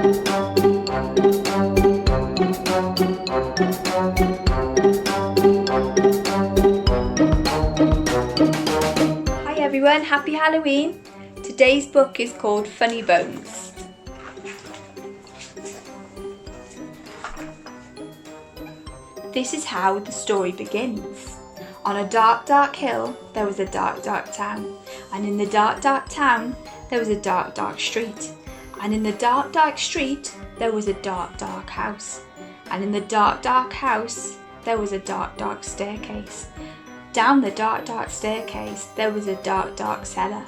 Hi everyone, happy Halloween! Today's book is called Funnybones. This is how the story begins. On a dark, dark hill, there was a dark, dark town. And in the dark, dark town, there was a dark, dark street. And in the dark, dark street, there was a dark, dark house. And in the dark, dark house, there was a dark, dark staircase. Down the dark, dark staircase, there was a dark, dark cellar.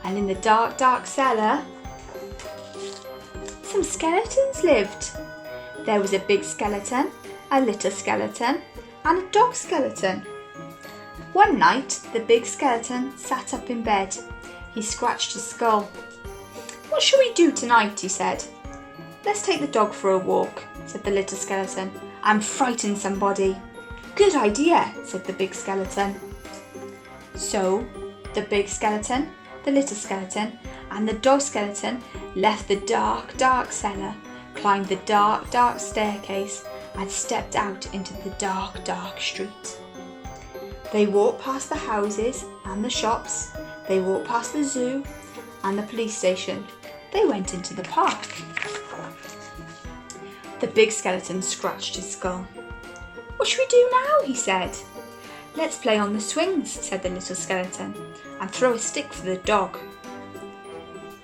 And in the dark, dark cellar, some skeletons lived. There was a big skeleton, a little skeleton, and a dog skeleton. One night, the big skeleton sat up in bed. He scratched his skull. "What shall we do tonight?" he said. "Let's take the dog for a walk," said the little skeleton, "and frighten somebody." "Good idea," said the big skeleton. So, the big skeleton, the little skeleton, and the dog skeleton left the dark, dark cellar, climbed the dark, dark staircase, and stepped out into the dark, dark street. They walked past the houses and the shops. They walked past the zoo and the police station. They went into the park. The big skeleton scratched his skull. "What should we do now?" he said. "Let's play on the swings," said the little skeleton, "and throw a stick for the dog."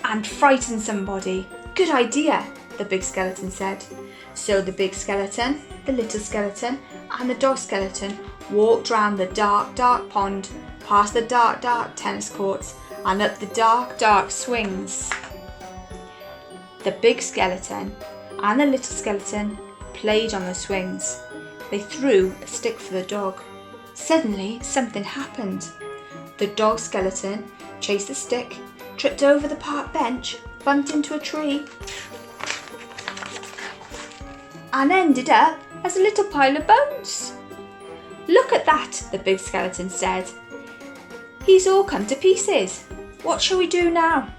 "And frighten somebody." "Good idea," the big skeleton said. So the big skeleton, the little skeleton, and the dog skeleton walked round the dark, dark pond, past the dark, dark tennis courts, and up the dark, dark swings. The big skeleton and the little skeleton played on the swings. They threw a stick for the dog. Suddenly, something happened. The dog skeleton chased the stick, tripped over the park bench, bumped into a tree, and ended up as a little pile of bones. "Look at that," the big skeleton said. "He's all come to pieces. What shall we do now?"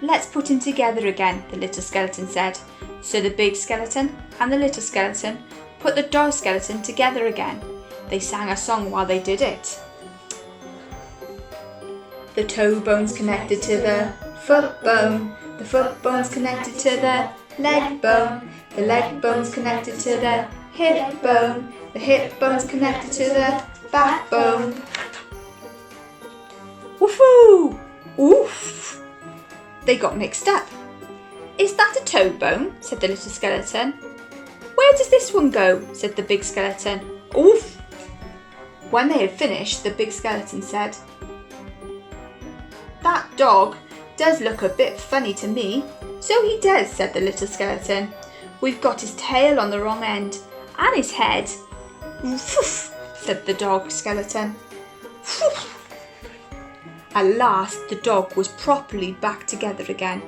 "Let's put him together again," the little skeleton said. So the big skeleton and the little skeleton put the dog skeleton together again. They sang a song while they did it. The toe bone's connected to the foot bone's connected to the leg bone's connected to the hip bone's connected to the backbone. Woohoo! Oof! They got mixed up. "Is that a toe bone?" said the little skeleton. "Where does this one go?" said the big skeleton. "Oof!" When they had finished, the big skeleton said, "That dog does look a bit funny to me." "So he does," said the little skeleton. "We've got his tail on the wrong end, and his head." "Woof!" said the dog skeleton. Woof! At last, the dog was properly back together again.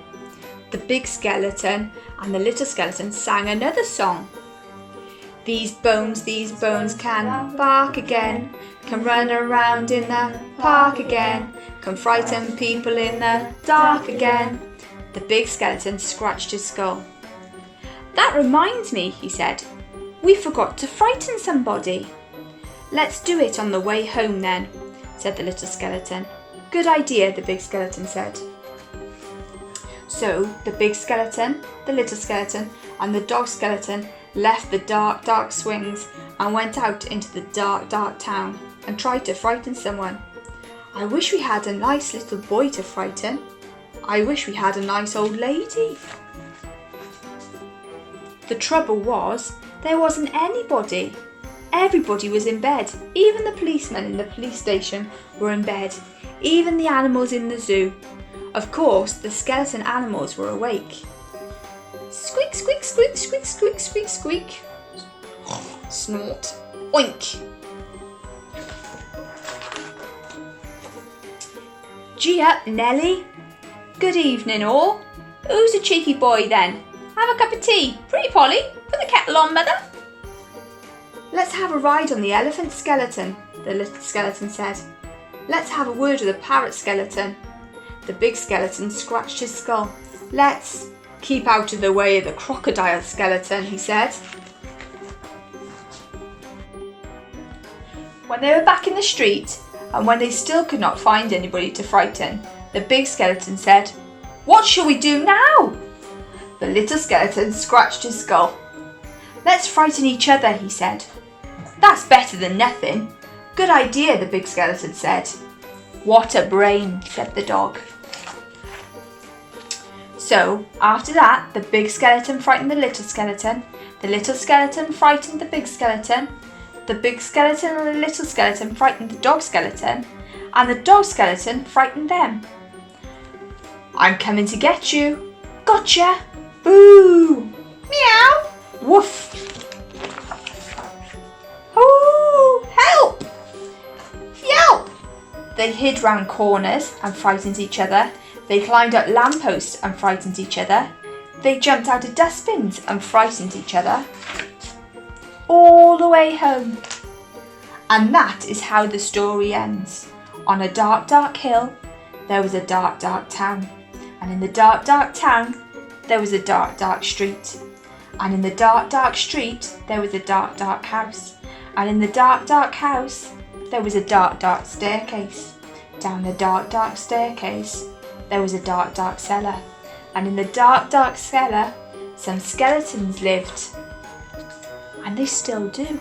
The big skeleton and the little skeleton sang another song. These bones can bark again, can run around in the park again, can frighten people in the dark again." The big skeleton scratched his skull. "That reminds me," he said. "We forgot to frighten somebody." "Let's do it on the way home then," said the little skeleton. "Good idea," the big skeleton said. So the big skeleton, the little skeleton, and the dog skeleton left the dark, dark swings and went out into the dark, dark town and tried to frighten someone. "I wish we had a nice little boy to frighten. I wish we had a nice old lady." The trouble was, there wasn't anybody. Everybody was in bed. Even the policemen in the police station were in bed. Even the animals in the zoo. Of course, the skeleton animals were awake. Squeak, squeak, squeak, squeak, squeak, squeak, squeak. Snort. Oink. Gee up, Nelly. Good evening, all. Who's a cheeky boy then? Have a cup of tea. Pretty Polly, put the kettle on, mother. Let's have a ride on the elephant skeleton, the little skeleton said. Let's have a word with the parrot skeleton. The big skeleton scratched his skull. Let's Keep out of the way of the crocodile skeleton, he said. When they were back in the street, and when they still could not find anybody to frighten, the big skeleton said, "What shall we do now?" The little skeleton scratched his skull. "Let's frighten each other," he said. "That's better than nothing." "Good idea," the big skeleton said. "What a brain," said the dog. So, after that, the big skeleton frightened the little skeleton frightened the big skeleton and the little skeleton frightened the dog skeleton, and the dog skeleton frightened them. "I'm coming to get you." "Gotcha!" "Boo!" "Meow!" "Woof!" "Oh, help!" "Yelp!" They hid round corners and frightened each other. They climbed up lampposts and frightened each other. They jumped out of dustbins and frightened each other. All the way home. And that is how the story ends. On a dark, dark hill, there was a dark, dark town. And in the dark, dark town, there was a dark, dark street. And in the dark, dark street, there was a dark, dark house. And in the dark, dark house, there was a dark, dark staircase. Down the dark, dark staircase, there was a dark, dark cellar. And in the dark, dark cellar, some skeletons lived. And they still do.